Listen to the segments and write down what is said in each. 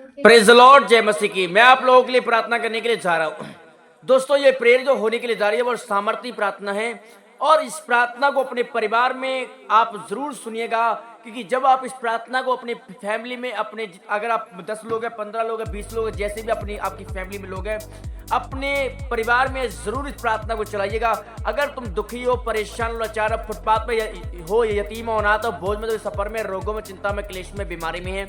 Praise the Lord, जय मसीह की। मैं आप लोगों के लिए प्रार्थना करने के लिए जा रहा हूं। दोस्तों, ये प्रेयर जो होने के लिए जा रही है वो सामर्थी प्रार्थना है, और इस प्रार्थना को अपने परिवार में आप जरूर सुनिएगा, क्योंकि जब आप इस प्रार्थना को अपने फैमिली में, अपने अगर आप 10 लोग हैं, 15 लोग हैं, 20 लोग हैं, जैसे भी अपनी आपकी फैमिली में लोग हैं, अपने परिवार में जरूर इस प्रार्थना को चलाइएगा। अगर तुम दुखी हो, परेशान हो, लाचार हो, फुटपाथ में हो, यतीम हो, अनाथ हो, बोझ में, तो सफर में, रोगों में, चिंता में, क्लेश में, बीमारी में है,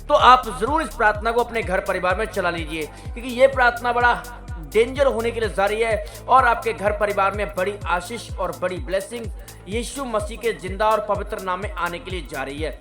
तो आप जरूर इस प्रार्थना को अपने घर परिवार में चला लीजिए, क्योंकि ये प्रार्थना बड़ा डेंजर होने के लिए जा रही है, और आपके घर परिवार में बड़ी आशीष और बड़ी ब्लेसिंग यीशु मसीह के जिंदा और पवित्र नाम में आने के लिए जा रही है।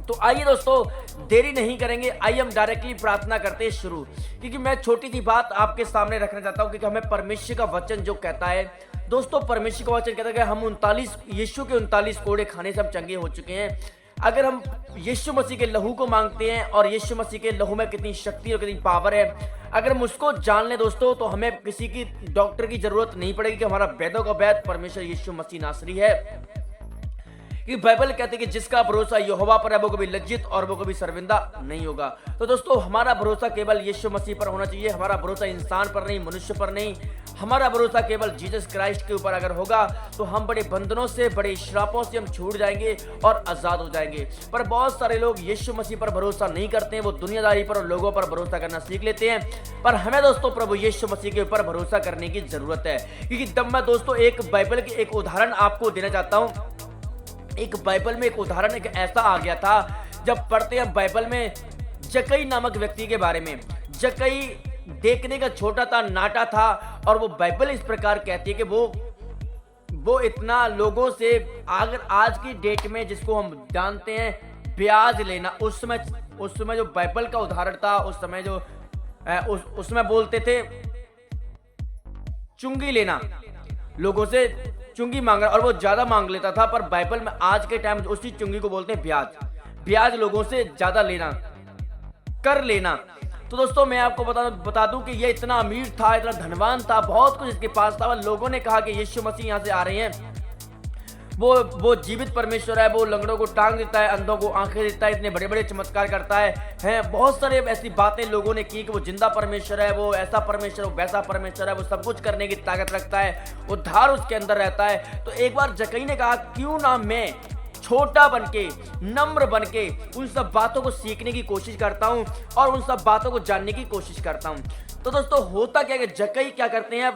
तो आइए दोस्तों, देरी नहीं करेंगे, आइए हम डायरेक्टली प्रार्थना करते हैं शुरू। क्योंकि मैं छोटी सी बात आपके सामने रखना चाहता हूं, क्योंकि हमें परमेश्वर का वचन जो कहता है, दोस्तों परमेश्वर का वचन कहता है कि हम 39 यीशु के 39 कोड़े खाने से हम चंगे हो चुके हैं। अगर हम यीशु मसीह के लहू को मांगते हैं, और यीशु मसीह के लहू में कितनी शक्ति और कितनी पावर है, अगर हम उसको जान लें दोस्तों, तो हमें किसी की डॉक्टर की जरूरत नहीं पड़ेगी, कि हमारा वैद्यों का वैद्य परमेश्वर यीशु मसीह नासरी है। कि बाइबल कहते हैं कि जिसका भरोसा यहोवा पर है वो कभी लज्जित और वो कभी शर्मिंदा नहीं होगा। तो दोस्तों, हमारा भरोसा केवल यीशु मसीह पर होना चाहिए, हमारा भरोसा इंसान पर नहीं, मनुष्य पर नहीं, हमारा भरोसा केवल जीसस क्राइस्ट के ऊपर अगर होगा, तो हम बड़े बंधनों से, बड़े श्रापों से हम छूट जाएंगे और आजाद हो जाएंगे। पर बहुत सारे लोग यीशु मसीह पर भरोसा नहीं करते हैं, वो दुनियादारी पर और लोगों पर भरोसा करना सीख लेते हैं। पर हमें दोस्तों प्रभु यीशु मसीह के ऊपर भरोसा करने की जरूरत है, क्योंकि तब मैं दोस्तों एक बाइबल की एक उदाहरण आपको देना चाहता हूँ। एक बाइबल में एक उदाहरण एक ऐसा आ गया था, जब पढ़ते हैं बाइबल में जक्कई नामक व्यक्ति के बारे में। जक्कई देखने का छोटा था, नाटा था, और वो बाइबल इस प्रकार कहती है कि वो इतना लोगों से, अगर आज की डेट में जिसको हम जानते हैं ब्याज लेना, उस समय जो बाइबल का उदाहरण था, उस समय जो उसमें बोलते थे चुंगी लेना, लोगों से चुंगी मांगना, और वो ज्यादा मांग लेता था। पर बाइबल में आज के टाइम उसी चुंगी को बोलते हैं ब्याज लोगों से ज्यादा लेना, कर लेना। तो दोस्तों, मैं आपको बता दूं कि ये इतना अमीर था, इतना धनवान था, बहुत कुछ इसके पास था। लोगों ने कहा कि यीशु मसीह यहाँ से आ रहे हैं, वो जीवित परमेश्वर है, वो लंगड़ों को टांग देता है, अंधों को आंखें देता है, इतने बड़े बड़े चमत्कार करता है। बहुत सारे ऐसी बातें लोगों ने की कि वो जिंदा परमेश्वर है, वो ऐसा परमेश्वर, वो वैसा परमेश्वर है, वो सब कुछ करने की ताकत रखता है, उद्धार उसके अंदर रहता है। तो एक बार जक्कई ने कहा, क्यों ना मैं छोटा बनके, नम्र बनके उन सब बातों को सीखने की कोशिश करता हूं, और उन सब बातों को जानने की कोशिश करता हूं। तो दोस्तों, होता क्या है कि जक्कई क्या करते हैं,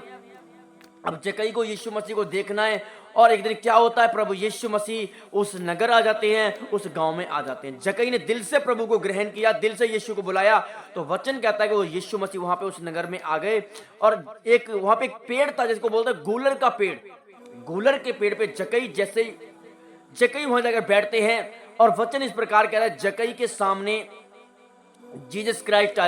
अब जक्कई को यीशु मसीह को देखना है, और एक दिन क्या होता है, प्रभु यीशु मसीह उस नगर आ जाते हैं, उस गांव में आ जाते हैं। जक्कई ने दिल से प्रभु को ग्रहण किया, दिल से यीशु को बुलाया। तो वचन कहता है कि वो यीशु मसीह वहां पे उस नगर में आ गए, और वहां पे एक पेड़ था जिसको बोलते हैं गूलर का पेड़। गूलर के पेड़ पे जक्कई वहां जाकर बैठते हैं, और वचन इस प्रकार कहता है, जक्कई के सामने जीसस क्राइस्ट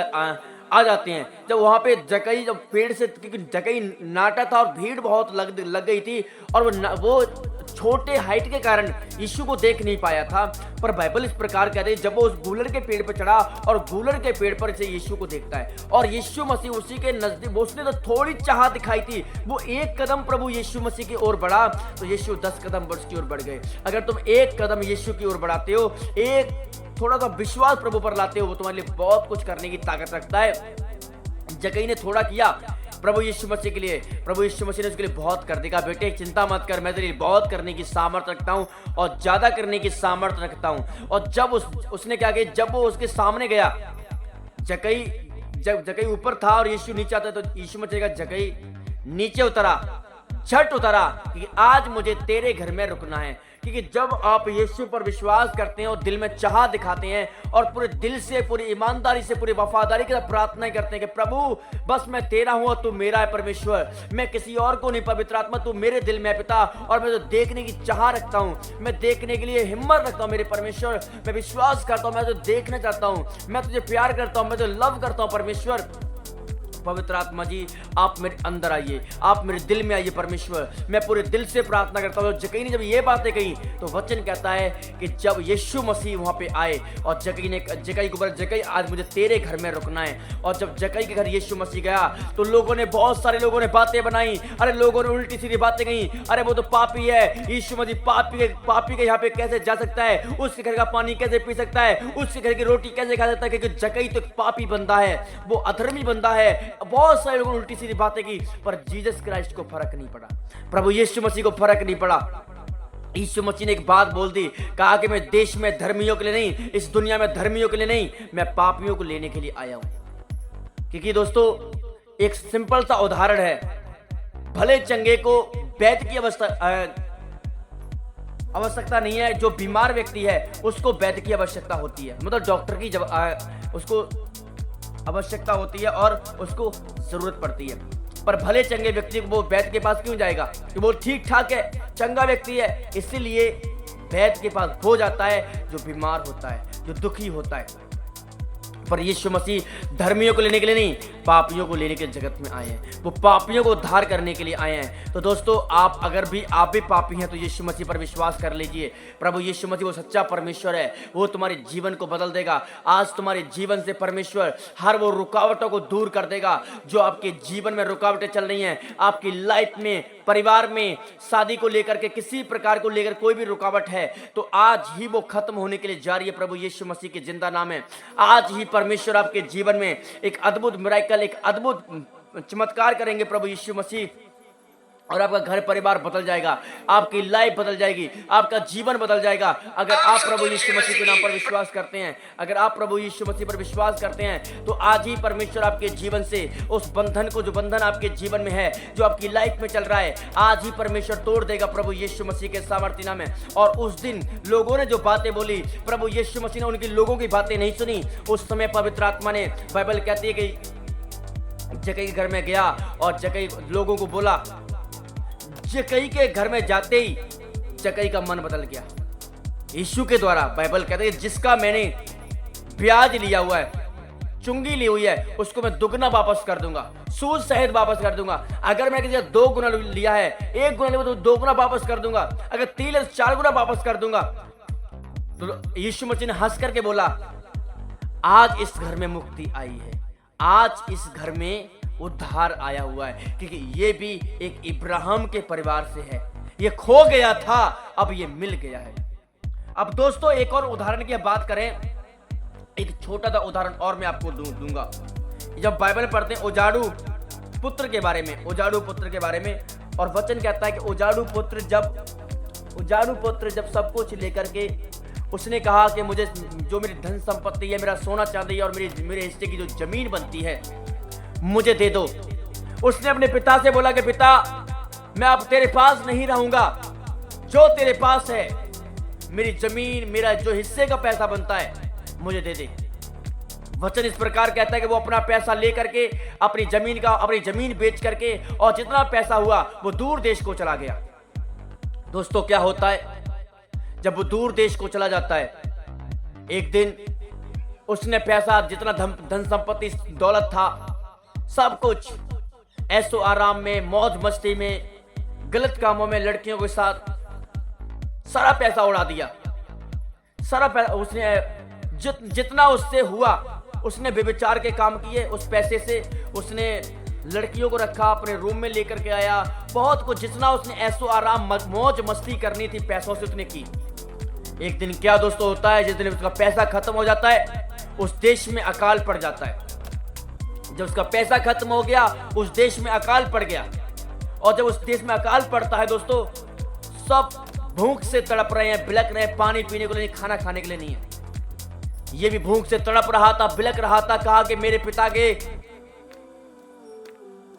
आ जाते हैं। जब वहां पे जक्कई, जब पेड़ से, क्योंकि जक्कई नाटा था और भीड़ बहुत लग गई थी, और वो छोटे हाइट के कारण यीशु को देख नहीं पाया था। पर बाइबल इस प्रकार कहते हैं, जब वो उस गूलर के पेड़ पर चढ़ा, और गूलर के पेड़ पर से यीशु को देखता है, और यीशु मसीह उसी के नजदीक, उसने तो थोड़ी चाह दिखाई थी, वो एक कदम प्रभु यीशु मसीह की ओर बढ़ा, तो यीशु 10 कदम उसकी ओर बढ़ गए। अगर तुम एक कदम यीशु की ओर बढ़ाते हो, एक थोड़ा सा विश्वास प्रभु पर लाते हो, वो तुम्हारे लिए बहुत कुछ करने की ताकत रखता है। जक्कई ने थोड़ा किया प्रभु यीशु मसीह के लिए, प्रभु यीशु मसीह ने उसके लिए बहुत कर देगा। बेटे चिंता मत कर, मैं तेरे लिए बहुत करने की सामर्थ रखता हूँ, और ज्यादा करने की सामर्थ रखता हूँ। और जब उसने क्या किया, जब वो उसके सामने गया, जब जक्कई ऊपर था और यीशु नीचे आता, तो यीशु मसीह का जक्कई नीचे उतरा, झट उतरा, कि आज मुझे तेरे घर में रुकना है। क्योंकि जब आप यीशु पर विश्वास करते हैं और दिल में चाह दिखाते हैं, और पूरे दिल से, पूरी ईमानदारी से, पूरी वफादारी के साथ प्रार्थना करते हैं कि प्रभु बस मैं तेरा हूं और तू मेरा है परमेश्वर, मैं किसी और को नहीं, पवित्र आत्मा तू मेरे दिल में है पिता, और मैं तो देखने की चाह रखता हूं, मैं देखने के लिए हिम्मत रखता हूं मेरे परमेश्वर, मैं विश्वास करता हूं, मैं तो देखना चाहता हूं, मैं तुझे प्यार करता हूं, मैं तो लव करता हूं परमेश्वर। पवित्र आत्मा जी आप मेरे अंदर आइए, आप मेरे दिल में आइए परमेश्वर। मैं पूरे दिल से प्रार्थना करता हूँ। जक्कई ने जब ये बातें कही तो वचन कहता है कि जब यीशु मसीह वहाँ पे आए और जक्कई को बोला, जक्कई आज मुझे तेरे घर में रुकना है। और जब जक्कई के घर यीशु मसीह गया तो लोगों ने, बहुत सारे लोगों ने बातें बनाई। अरे लोगों ने उल्टी सीधी बातें कही, अरे वो तो पापी है, यीशु मसीह पापी के यहाँ पे कैसे जा सकता है, उसके घर का पानी कैसे पी सकता है, उसके घर की रोटी कैसे खा सकता है, क्योंकि जक्कई तो एक पापी बंदा है, वो अधर्मी बंदा है। बहुत सारे लोगों ने उल्टी सीधी बातें की, पर जीसस क्राइस्ट को फर्क नहीं पड़ा, प्रभु यीशु मसीह को फर्क नहीं पड़ा। यीशु मसीह ने एक बात बोल दी, कहा कि मैं देश में धर्मियों के लिए नहीं, इस दुनिया में धर्मियों के लिए नहीं, मैं पापियों को लेने के लिए आया हूं। क्योंकि दोस्तों एक सिंपल सा उदाहरण है, भले चंगे को वैद्य की आवश्यकता नहीं है, जो बीमार व्यक्ति है उसको वैद्य की आवश्यकता होती है, मतलब डॉक्टर की उसको आवश्यकता होती है और उसको जरूरत पड़ती है। पर भले चंगे व्यक्ति को वो वैद्य के पास क्यों जाएगा, कि वो ठीक ठाक है, चंगा व्यक्ति है, इसीलिए वैद्य के पास हो जाता है जो बीमार होता है, जो दुखी होता है। पर यीशु मसीह धर्मियों को लेने के लिए नहीं, पापियों को लेने के जगत में आए हैं, वो पापियों को उद्धार करने के लिए आए हैं। तो दोस्तों आप भी पापी हैं तो यीशु मसीह पर विश्वास कर लीजिए। प्रभु यीशु मसीह वो सच्चा परमेश्वर है, वो तुम्हारे जीवन को बदल देगा। आज तुम्हारे जीवन से परमेश्वर हर वो रुकावटों को दूर कर देगा जो आपके जीवन में रुकावटें चल रही हैं, आपकी लाइफ में, परिवार में, शादी को लेकर के, किसी प्रकार को लेकर कोई भी रुकावट है तो आज ही वो खत्म होने के लिए जा रही है। प्रभु यीशु मसीह के जिंदा नाम है, आज ही परमेश्वर आपके जीवन में एक अद्भुत मिरेकल, एक अद्भुत चमत्कार करेंगे प्रभु यीशु मसीह, और आपका घर परिवार बदल जाएगा, आपकी लाइफ बदल जाएगी, आपका जीवन बदल जाएगा। अगर आप प्रभु यीशु मसीह के नाम पर विश्वास करते हैं, अगर आप प्रभु यीशु मसीह पर विश्वास करते हैं तो आज ही परमेश्वर आपके जीवन से उस बंधन को, जो बंधन आपके जीवन में है, जो आपकी लाइफ में चल रहा है, आज ही परमेश्वर तोड़ देगा प्रभु यीशु मसीह के सामर्थ्य नाम में। और उस दिन लोगों ने जो बातें बोली, प्रभु यीशु मसीह ने उनकी लोगों की बातें नहीं सुनी। उस समय पवित्र आत्मा ने, बाइबल कहती है कि जक्कई के घर में गया और जक्कई लोगों को बोला, जक्कई के घर में जाते ही जक्कई का मन बदल गया यीशु के द्वारा। बाइबल कहते है जिसका मैंने ब्याज लिया हुआ है, चुंगी ली हुई है, उसको मैं दुगना वापस कर दूंगा, सूद सहित वापस कर दूंगा। अगर मैं किसी से 2 गुना लिया है, 1 गुना लिया तो 2 गुना वापस कर दूंगा, अगर 3 है तो 4 गुना वापस कर दूंगा। तो यीशु मसीह ने हंस करके बोला, आज इस घर में मुक्ति आई है, आज इस घर में उद्धार आया हुआ है, क्योंकि ये भी एक इब्राहिम के परिवार से है। ये खो गया था, अब ये मिल गया है। अब दोस्तों एक और उदाहरण की बात करें, एक छोटा सा उदाहरण और मैं आपको दूंगा। जब बाइबल पढ़ते हैं उजाड़ू पुत्र के बारे में, और वचन कहता है कि उजाड़ू पुत्र जब सब कुछ लेकर के उसने कहा कि मुझे जो मेरी धन संपत्ति है, मेरा सोना चांदी और मेरे हिस्से की जो जमीन बनती है मुझे दे दो। उसने अपने पिता से बोला कि पिता, मैं अब तेरे पास नहीं रहूंगा, जो तेरे पास है, मेरी जमीन, मेरा जो हिस्से का पैसा बनता है मुझे दे दे। वचन इस प्रकार कहता है कि वो अपना पैसा लेकर के अपनी जमीन बेच करके और जितना पैसा हुआ वो दूर देश को चला गया। दोस्तों क्या होता है जब वो दूर देश को चला जाता है, एक दिन उसने पैसा, जितना धन संपत्ति, दौलत था, सब कुछ ऐसो आराम में, मौज मस्ती में, गलत कामों में, लड़कियों के साथ सारा पैसा उड़ा दिया। सारा पैसा उसने जितना उससे हुआ उसने व्यभिचार के काम किए। उस पैसे से उसने लड़कियों को रखा, अपने रूम में लेकर के आया, बहुत कुछ, जितना उसने ऐसो आराम मौज मस्ती करनी थी पैसों से उसने की। एक दिन क्या दोस्तों होता है, जिस दिन उसका पैसा खत्म हो जाता है उस देश में अकाल पड़ जाता है। जब उसका पैसा खत्म हो गया उस देश में अकाल पड़ गया, और जब उस देश में अकाल पड़ता है दोस्तों, सब भूख से तड़प रहे हैं, बिलक रहे हैं, पानी पीने को नहीं, खाना खाने के लिए नहीं है। ये भी भूख से तड़प रहा था, बिलक रहा था, कहा कि मेरे पिता के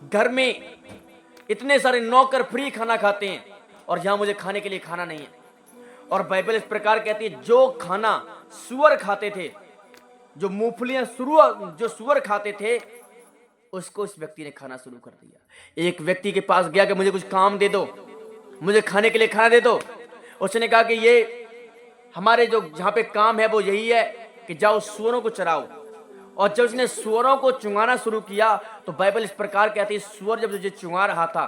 घर में इतने सारे नौकर फ्री खाना खाते हैं और यहां मुझे खाने के लिए खाना नहीं है। और बाइबल इस प्रकार कहती है, जो खाना सुअर खाते थे, जो मूंगफलियां जो सुअर खाते थे, उसको इस व्यक्ति ने खाना शुरू कर दिया। एक व्यक्ति के पास गया कि मुझे कुछ काम दे दो, मुझे खाने के लिए खाना दे दो। उसने कहा कि ये हमारे जो जहाँ पे काम है वो यही है कि जाओ सुअरों को चराओ। और जब उसने सुअरों को चुंगाना शुरू किया तो बाइबल इस प्रकार कहती है, सुअर जब तुझे चुंगा रहा था,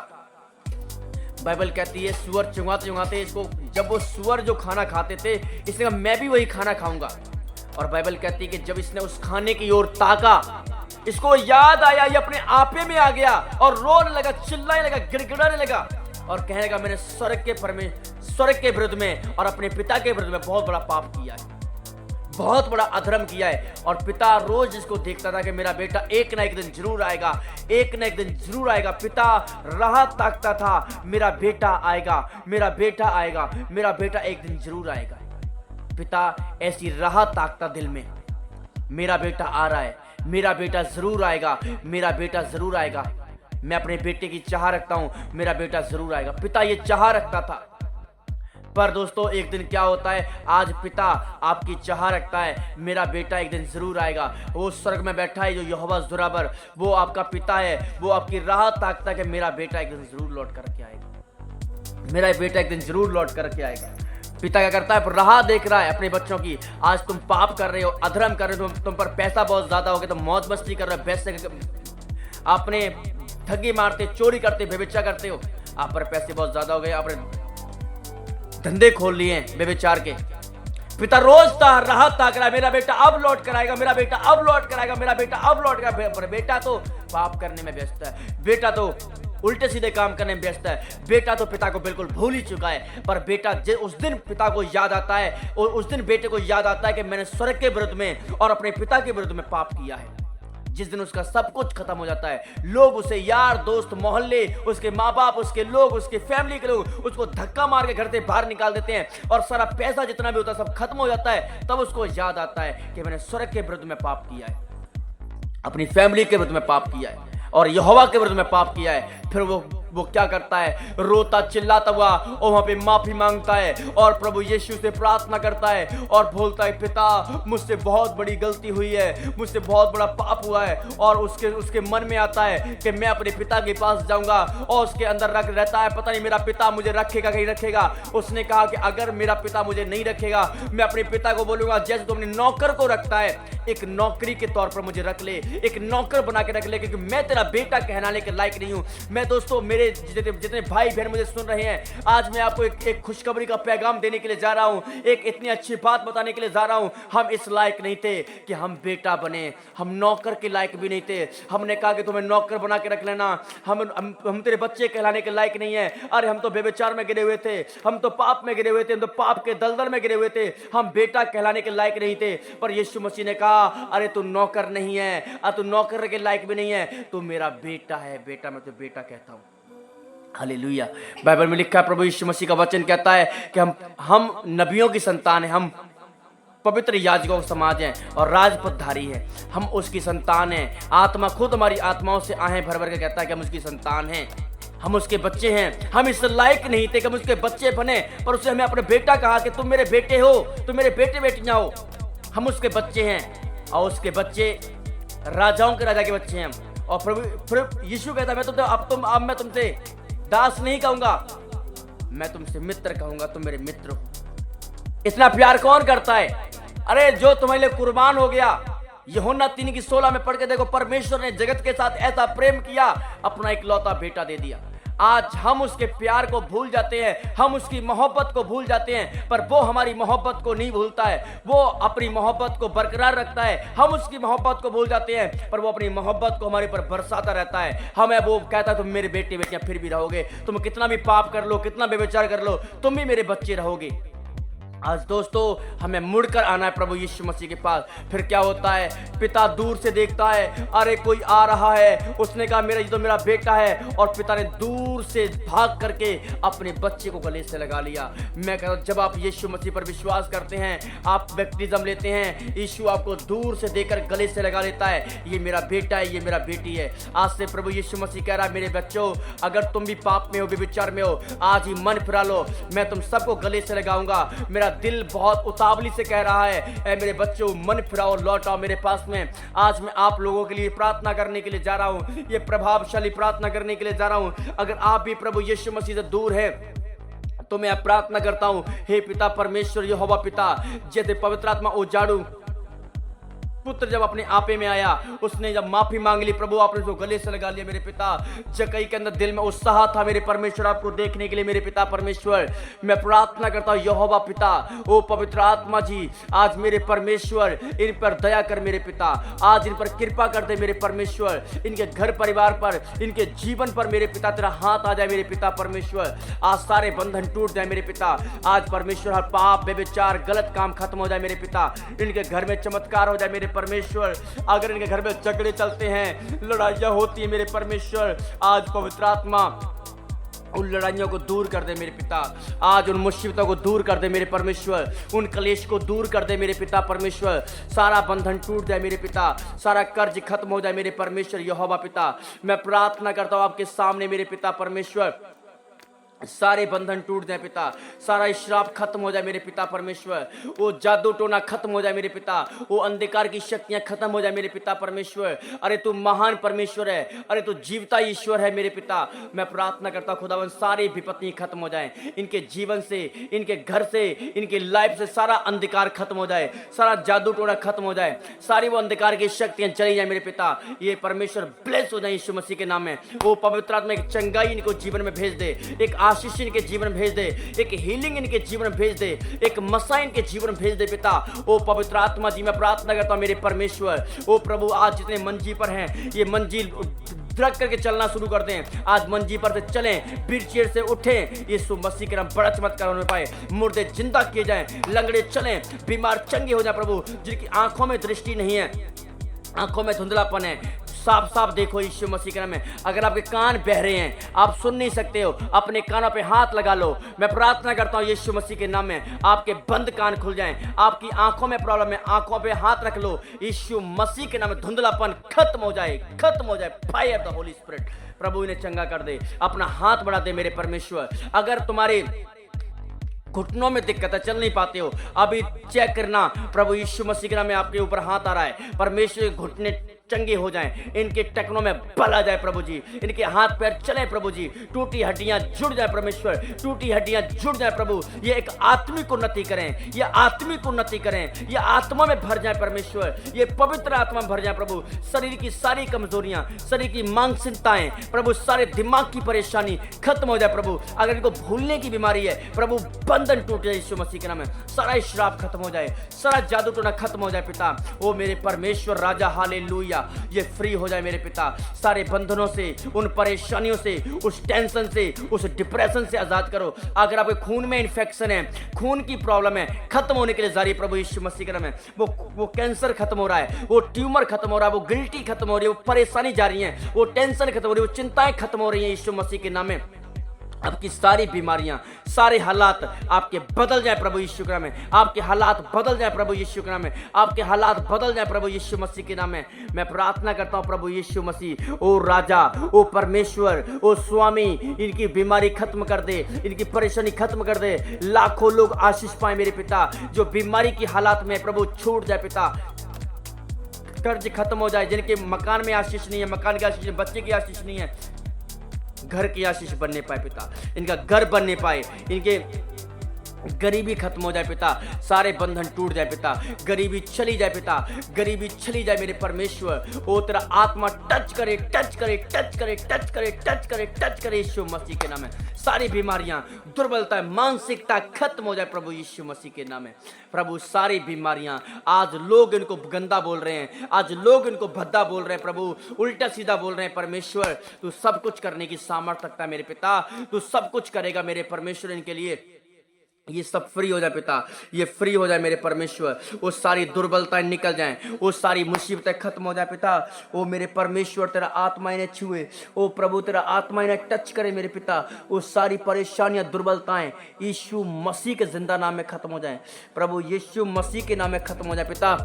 बाइबल कहती है सुअर चुंगाते चुंगाते इसको, जब वो सुअर जो खाना खाते थे, इसने कहा मैं भी वही खाना खाऊंगा। और बाइबल कहती है कि जब इसने उस खाने की ओर ताका, इसको याद आया, ये अपने आपे में आ गया और रोने लगा, चिल्लाने लगा, गिड़गिड़ाने लगा और कहने लगा मैंने स्वर्ग के विरुद्ध में और अपने पिता के विरुद्ध में बहुत बड़ा पाप किया है, बहुत बड़ा अधर्म किया है। और पिता रोज इसको देखता था कि मेरा बेटा एक ना एक दिन जरूर आएगा, एक ना एक दिन जरूर आएगा। पिता राह ताकता था, मेरा बेटा आएगा, मेरा बेटा आएगा, मेरा बेटा एक दिन जरूर आएगा। पिता ऐसी राह ताकता दिल में, मेरा बेटा आ रहा है, मेरा बेटा जरूर आएगा, मेरा बेटा जरूर आएगा। मैं अपने बेटे की चाह रखता हूं, मेरा बेटा जरूर आएगा। पिता ये चाह रखता था। पर दोस्तों एक दिन क्या होता है, आज पिता आपकी चाह रखता है, मेरा बेटा एक दिन जरूर आएगा। वो स्वर्ग में बैठा है जो यहोवा ज़ुराबर, वो आपका पिता है, वो आपकी राह ताकता है कि मेरा बेटा एक दिन जरूर लौट करके आएगा, मेरा बेटा एक दिन जरूर लौट करके आएगा। पिता क्या करता है, राह देख रहा है अपने बच्चों की। आज तुम पाप कर रहे हो, अधर्म कर रहे हो, तुम पर पैसा बहुत ज्यादा हो गया, तुम मौज मस्ती कर रहे हो, पैसे आपने ठगी मारते, चोरी करते, व्यभिचार करते हो, आप पर पैसे बहुत ज्यादा हो गए, आपने धंधे खोल लिए हैं व्यभिचार के। पिता रोज राह ताक रहा है, मेरा बेटा अब लौट कर आएगा, मेरा बेटा अब लौट कर आएगा, मेरा बेटा अब लौट कर। पर बेटा तो पाप करने में व्यस्त है, बेटा तो उल्टे सीधे काम करने में व्यस्त है, बेटा तो पिता को बिल्कुल भूल ही चुका है। पर बेटा उस दिन पिता को याद आता है, और उस दिन बेटे को याद आता है कि मैंने स्वर्ग के विरुद्ध में और अपने पिता के विरुद्ध में पाप किया है। जिस दिन उसका सब कुछ खत्म हो जाता है, लोग उसे, यार दोस्त, मोहल्ले, उसके माँ बाप, उसके लोग, उसके फैमिली के लोग उसको धक्का मार के घर से बाहर निकाल देते हैं और सारा पैसा जितना भी होता है सब खत्म हो जाता है, तब उसको याद आता है कि मैंने स्वर्ग के विरुद्ध में पाप किया है, अपनी फैमिली के विरुद्ध में पाप किया है और यहोवा के विरुद्ध में पाप किया है। फिर वो क्या करता है, रोता चिल्लाता हुआ और वहां पे माफी मांगता है और प्रभु यीशु से प्रार्थना करता है और बोलता है, पिता मुझसे बहुत बड़ी गलती हुई है, मुझसे बहुत बड़ा पाप हुआ है। और उसके मन में आता है कि मैं अपने पिता के पास जाऊंगा और उसके अंदर रहता है, पता नहीं मेरा पिता मुझे रखेगा कि नहीं रखेगा। उसने कहा कि अगर मेरा पिता मुझे नहीं रखेगा, मैं अपने पिता को बोलूंगा जैसे तुमने नौकर को रखता है, एक नौकरी के तौर पर मुझे रख ले, एक नौकर बना के रख ले, क्योंकि मैं तेरा बेटा कहलाने के लायक नहीं हूं। मैं दोस्तों, मेरे जितने भाई बहन मुझे सुन रहे हैं, आज मैं आपको एक खुशखबरी का पैगाम देने के लिए जा रहा हूं, एक इतनी अच्छी बात बताने के लिए जा रहा हूं। हम इस लायक नहीं थे कि हम बेटा बने, हम नौकर के लायक भी नहीं थे। हमने कहा कि तुम्हें नौकर बना के रख लेना, हम तेरे बच्चे कहलाने के लायक नहीं है। अरे हम तो व्यभिचार में गिरे हुए थे, हम तो पाप में गिरे हुए थे, हम तो पाप के दलदल में गिरे हुए थे, हम बेटा कहलाने के लायक नहीं थे। पर यीशु मसीह ने कहा, अरे तू नौकर नहीं है, तू नौकर के लायक भी नहीं है, तू मेरा बेटा है। बेटा, मैं तो बेटा कहता हूं। हालेलुया। बाइबल में लिखा है, प्रभु यीशु मसीह का वचन कहता है कि हम नबियों की संतान हैं, हम पवित्र याजकों का समाज हैं और राजपथधारी हैं, हम उसकी संतान हैं। आत्मा खुद हमारी आत्माओं से आहें भर भर के कहता है कि हम उसकी संतान हैं, हम उसके बच्चे हैं। हम इस लायक नहीं थे कि हम उसके बच्चे बने, पर उसे हमें अपने बेटा कहा कि तुम मेरे बेटे हो, तुम मेरे बेटे बेटियां हो। हम उसके बच्चे हैं और उसके बच्चे राजाओं के राजा के बच्चे हैं। और प्रभु यीशु कहता है, अब मैं तुमसे दास नहीं कहूंगा, मैं तुमसे मित्र कहूंगा, तुम मेरे मित्र हो। इतना प्यार कौन करता है? अरे जो तुम्हारे लिए कुर्बान हो गया। यूहन्ना 3:16 में पढ़ के देखो, परमेश्वर ने जगत के साथ ऐसा प्रेम किया, अपना इकलौता बेटा दे दिया। आज हम उसके प्यार को भूल जाते हैं, हम उसकी मोहब्बत को भूल जाते हैं, पर वो हमारी मोहब्बत को नहीं भूलता है, वो अपनी मोहब्बत को बरकरार रखता है। हम उसकी मोहब्बत को भूल जाते हैं, पर वो अपनी मोहब्बत को हमारे पर बरसाता रहता है। हमें वो कहता है, तुम मेरे बेटे बेटियां फिर भी रहोगे, तुम कितना भी पाप कर लो, कितना व्यभिचार कर लो, तुम भी मेरे बच्चे रहोगे। आज दोस्तों हमें मुड़कर आना है प्रभु यीशु मसीह के पास। फिर क्या होता है, पिता दूर से देखता है, अरे कोई आ रहा है, उसने कहा ये तो मेरा बेटा है, और पिता ने दूर से भाग करके अपने बच्चे को गले से लगा लिया। मैं कहता हूं, जब आप यीशु मसीह पर विश्वास करते हैं, आप बैप्टिज्म लेते हैं, यीशु आपको दूर से देखकर गले से लगा लेता है, ये मेरा बेटा है, ये मेरा बेटी है। आज से प्रभु यीशु मसीह कह रहा है, मेरे बच्चों, अगर तुम भी पाप में हो, व्यभिचार में हो, आज ही मन फिरा लो, मैं तुम सबको गले से लगाऊंगा। मेरा दिल बहुत उतावली से कह रहा है, ऐ मेरे बच्चों, मन फिराओ, लौट आओ मेरे पास में। आज मैं आप लोगों के लिए प्रार्थना करने के लिए जा रहा हूं, ये प्रभावशाली प्रार्थना करने के लिए जा रहा हूं। अगर आप भी प्रभु यीशु मसीह से दूर हैं, तो मैं प्रार्थना करता हूं, हे पिता परमेश्वर यहोवा पिता, जैसे पवित्र आत्मा उजाड़ू पुत्र जब अपने आपे में आया, उसने जब माफी मांग ली प्रभु, आपने उसको गले से लगा लिया मेरे पिता। जक्कई के अंदर दिल में उत्साह था मेरे परमेश्वर आपको देखने के लिए मेरे पिता परमेश्वर। मैं प्रार्थना करता हूँ यहोवा पिता, ओ पवित्र आत्मा जी, आज मेरे परमेश्वर इन पर दया कर मेरे पिता, आज इन पर कृपा कर दे मेरे परमेश्वर, इनके घर परिवार पर, इनके जीवन पर मेरे पिता तेरा हाथ आ जाए मेरे पिता परमेश्वर। आज सारे बंधन टूट जाए मेरे पिता, आज परमेश्वर हर पाप बेविचार गलत काम खत्म हो जाए मेरे पिता, इनके घर में चमत्कार हो जाए मेरे परमेश्वर। अगर इनके घर में झगड़े चलते हैं, लड़ाइयां होती है मेरे परमेश्वर, आज पवित्र आत्मा उन लड़ाइयों को दूर कर दे मेरे पिता, आज उन मुसीबतों को दूर कर दे मेरे परमेश्वर, उन कलेश को दूर कर दे मेरे पिता परमेश्वर। सारा बंधन टूट जाए मेरे पिता, सारा कर्ज खत्म हो जाए मेरे परमेश्वर यहोवा पिता। मैं प्रार्थना करता हूँ आपके सामने मेरे पिता परमेश्वर, सारे बंधन टूट जाए पिता, सारा श्राप खत्म हो जाए मेरे पिता परमेश्वर, वो जादू टोना खत्म हो जाए मेरे पिता, वो अंधकार की शक्तियां खत्म हो जाए मेरे पिता परमेश्वर। अरे तू महान परमेश्वर है, अरे तू जीवता ईश्वर है मेरे पिता। मैं प्रार्थना करता हूँ खुदावन सारी विपत्ति खत्म हो जाए इनके जीवन से, इनके घर से, इनकी लाइफ से, सारा अंधकार खत्म हो जाए, सारा जादू टोना खत्म हो जाए, सारी वो अंधकार की शक्तियां चली जाए मेरे पिता। ये परमेश्वर ब्लेस हो जाए यीशु मसीह के नाम में। वो पवित्र आत्मा एक चंगाई इनको जीवन में भेज दे, एक आशीष इनके जीवन में भेज दे, एक हीलिंग इनके जीवन में भेज दे, एक मसा इनके जीवन में भेज दे पिता। ओ पवित्र आत्मा जी, मैं प्रार्थना करता हूं मेरे परमेश्वर, ओ प्रभु आज जितने मंजी पर हैं, ये मंजिल द्रक करके चलना शुरू कर दें, आज मंजी पर से चलें, व्हीलचेयर से उठें, यीशु मसीह के नाम बड़ा चमत्कार होने पाए, मुर्दे जिंदा किए जाएं, लंगड़े चलें, बीमार चंगे हो जाए प्रभु, जिनकी आंखों में दृष्टि नहीं है, आंखों में धुंधलापन है, साफ साफ देखो यीशु मसीह के नाम में। अगर आपके कान बहरे हैं, आप सुन नहीं सकते हो, अपने कानों पे हाथ लगा लो। मैं प्रार्थना करता हूँ यीशु मसीह के नाम में, आपके बंद कान खुल जाएं, आपकी आंखों में प्रॉब्लम है, आंखों पे हाथ रख लो, यीशु मसीह के नाम में धुंधलापन खत्म हो जाए, खत्म हो जाए। फायर द होली स्पिरिट, प्रभु इन्हें चंगा कर दे, अपना हाथ बढ़ा दे मेरे परमेश्वर। अगर तुम्हारे घुटनों में दिक्कत है, चल नहीं पाते हो, अभी चेक करना, प्रभु यीशु मसीह के नाम में आपके ऊपर हाथ आ रहा है, परमेश्वर के घुटने चंगे हो जाएं, इनके टखनों में बल आ जाए प्रभु जी, इनके हाथ पैर चले प्रभु जी, टूटी हड्डियां जुड़ जाए परमेश्वर, टूटी हड्डियां जुड़ जाए प्रभु। ये एक आत्मिक उन्नति करें, ये आत्मिक उन्नति करें, ये आत्मा में भर जाए परमेश्वर, ये पवित्र आत्मा में भर जाए प्रभु। शरीर की सारी कमजोरियां, शरीर की मानसिकताएं प्रभु, सारे दिमाग की परेशानी खत्म हो जाए प्रभु। अगर इनको भूलने की बीमारी है प्रभु, बंधन टूट जाए यीशु मसीह के नाम में, सारा श्राप खत्म हो जाए, सारा जादू टोना खत्म हो जाए पिता। ओ मेरे परमेश्वर राजा हालेलुया, ये फ्री हो जाए मेरे पिता, सारे बंधनों से, उन परेशानियों से, उस टेंशन से, उस डिप्रेशन से आजाद करो। अगर आपके खून में इन्फेक्शन है, खून की प्रॉब्लम है, खत्म होने के लिए जारी प्रभु यीशु मसीह के नाम में। वो कैंसर खत्म हो रहा है, वो ट्यूमर खत्म हो रहा है, वो गिल्टी खत्म हो रही है, वो परेशानी जा रही है, वो टेंशन खत्म हो रही है, वो चिंताएं खत्म हो रही है यीशु मसीह के नाम में। आपकी सारी बीमारियां, सारे हालात आपके बदल जाए प्रभु यीशु के नाम में, आपके हालात बदल जाए प्रभु यीशु के नाम में, आपके हालात बदल जाए प्रभु यीशु मसीह के नाम में। मैं प्रार्थना करता हूं प्रभु यीशु मसीह, ओ राजा, ओ परमेश्वर, ओ स्वामी, इनकी बीमारी खत्म कर दे, इनकी परेशानी खत्म कर दे। लाखों लोग आशीष पाए मेरे पिता, जो बीमारी की हालात में प्रभु छूट जाए पिता, कर्ज खत्म हो जाए, जिनके मकान में आशीष नहीं है, मकान की आशीष, बच्चे की आशीष नहीं है, घर की आशीष बनने पाए पिता, इनका घर बनने पाए, इनके गरीबी खत्म हो जाए पिता, सारे बंधन टूट जाए पिता, गरीबी चली जाए पिता, गरीबी चली जाए मेरे परमेश्वर। ओ तेरा आत्मा टच करे, टच करे, टच करे, टच करे, टच करे, टच करे यीशु मसीह के नाम में। सारी बीमारियां, दुर्बलता, मानसिकता खत्म हो जाए प्रभु यीशु मसीह के नाम में। प्रभु सारी बीमारियां, आज लोग इनको गंदा बोल रहे हैं, आज लोग इनको भद्दा बोल रहे हैं प्रभु, उल्टा सीधा बोल रहे हैं परमेश्वर, तू सब कुछ करने की सामर्थ्य रखता है मेरे पिता, तू सब कुछ करेगा मेरे परमेश्वर इनके लिए। ये सब फ्री हो जाए पिता, ये फ्री हो जाए मेरे परमेश्वर, वो सारी दुर्बलताएं निकल जाएं, वो सारी मुसीबतें खत्म हो जाए पिता। ओ मेरे परमेश्वर तेरा आत्मा इन्हें छुए, ओ प्रभु तेरा आत्मा इन्हें टच करे मेरे पिता, वो सारी परेशानियां दुर्बलताएं यीशु मसीह के जिंदा नाम में खत्म हो जाएं प्रभु, यीशु मसीह के नाम में खत्म हो जाए पिता।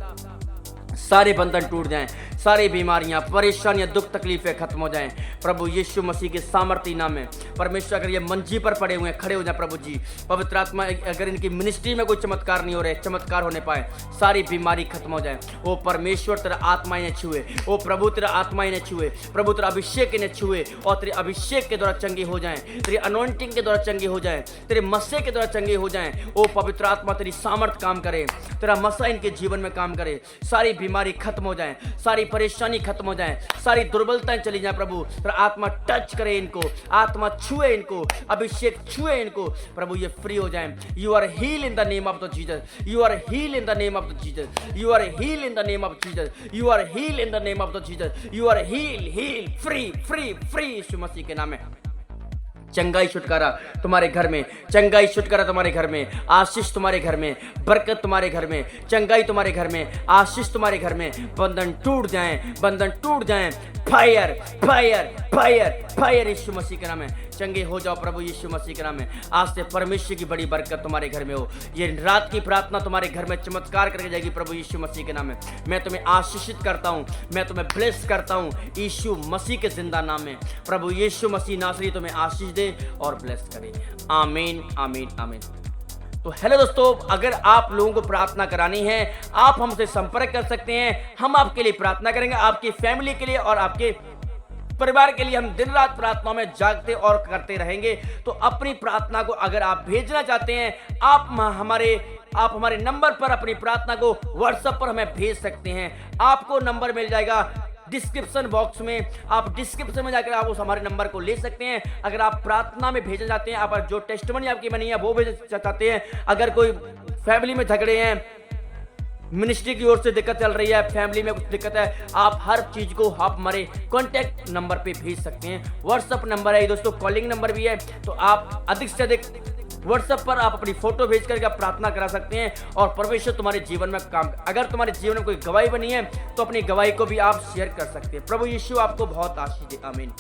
सारे बंधन टूट जाएं, सारी बीमारियां, परेशानियां, दुख तकलीफें खत्म हो जाएं प्रभु यीशु मसीह के सामर्थ्य नाम में। परमेश्वर अगर ये मंजी पर पड़े हुए हैं, खड़े हो जाए प्रभु जी, पवित्र आत्मा अगर इनकी मिनिस्ट्री में कोई चमत्कार नहीं हो रहे, चमत्कार होने पाए, सारी बीमारी खत्म हो जाए। ओ परमेश्वर तेरा आत्मा इन्हें छुए, ओ प्रभु तेरा आत्मा इन्हें छुए, प्रभु तेरा अभिषेक इन्हें छुए, और तेरे अभिषेक के द्वारा चंगे हो जाएं, तेरी अनॉइंटिंग के द्वारा चंगे हो जाएं, तेरे मस्से के द्वारा चंगे हो जाएं। ओ पवित्र आत्मा तेरी सामर्थ काम करे, तेरा मस्सा इनके जीवन में काम करे, सारी बीमारी खत्म हो जाए, सारी परेशानी खत्म हो जाए, सारी दुर्बलताएं चली जाए प्रभु। पर आत्मा टच करे इनको, आत्मा छुए इनको, अभिषेक छुए इनको प्रभु, ये फ्री हो जाए। You are heal in the name of the Jesus, you are heal in the name of the Jesus, you are heal in the name of Jesus, you are heal in the name of the Jesus, you are heal heal free free free Yeshu Masih के नाम में। चंगाई छुटकारा तुम्हारे घर में, चंगाई छुटकारा तुम्हारे घर में, आशीष तुम्हारे घर में, बरकत तुम्हारे घर में, चंगाई तुम्हारे घर में, आशीष तुम्हारे घर में। बंधन टूट जाएं, बंधन टूट जाएं। फायर फायर फायर फायर यीशु मसीह के नाम में। चंगे हो जाओ प्रभु यीशु मसीह के नाम में। आज से परमेश्वर की बड़ी बरकत तुम्हारे घर में हो। ये रात की प्रार्थना तुम्हारे घर में चमत्कार करके जाएगी प्रभु यीशु मसीह के नाम में। मैं तुम्हें आशीषित करता हूँ, मैं तुम्हें ब्लेस करता हूँ यीशु मसीह के जिंदा नाम में। प्रभु यीशु मसीह नासरी तुम्हें आशीष दे और ब्लेस करे। आमीन आमीन आमीन। तो हेलो दोस्तों, अगर आप लोगों को प्रार्थना करानी है, आप हमसे संपर्क कर सकते हैं। हम आपके लिए प्रार्थना करेंगे, आपकी फैमिली के लिए और आपके परिवार के लिए। हम दिन रात प्रार्थनाओं में जागते और करते रहेंगे। तो अपनी प्रार्थना को अगर आप भेजना चाहते हैं, आप हमारे नंबर पर अपनी प्रार्थना को व्हाट्सएप पर हमें भेज सकते हैं। आपको नंबर मिल जाएगा डिस्क्रिप्शन बॉक्स में। आप डिस्क्रिप्शन में जाकर आप उस हमारे नंबर को ले सकते हैं। अगर आप प्रार्थना में भेजना चाहते हैं, आप जो टेस्टिमनी आपकी बनी है वो भेजना चाहते हैं, अगर कोई फैमिली में झगड़े हैं, मिनिस्ट्री की ओर से दिक्कत चल रही है, फैमिली में कुछ दिक्कत है, आप हर चीज को आप हमारे कॉन्टैक्ट नंबर पे भेज सकते हैं। व्हाट्सएप नंबर है दोस्तों, कॉलिंग नंबर भी है। तो आप अधिक से अधिक व्हाट्सएप पर आप अपनी फोटो भेज करके आप प्रार्थना करा सकते हैं और परमेश्वर तुम्हारे जीवन में काम। अगर तुम्हारे जीवन में कोई गवाही बनी है तो अपनी गवाही को भी आप शेयर कर सकते हैं। प्रभु यीशु आपको बहुत आशीष दे। आमीन।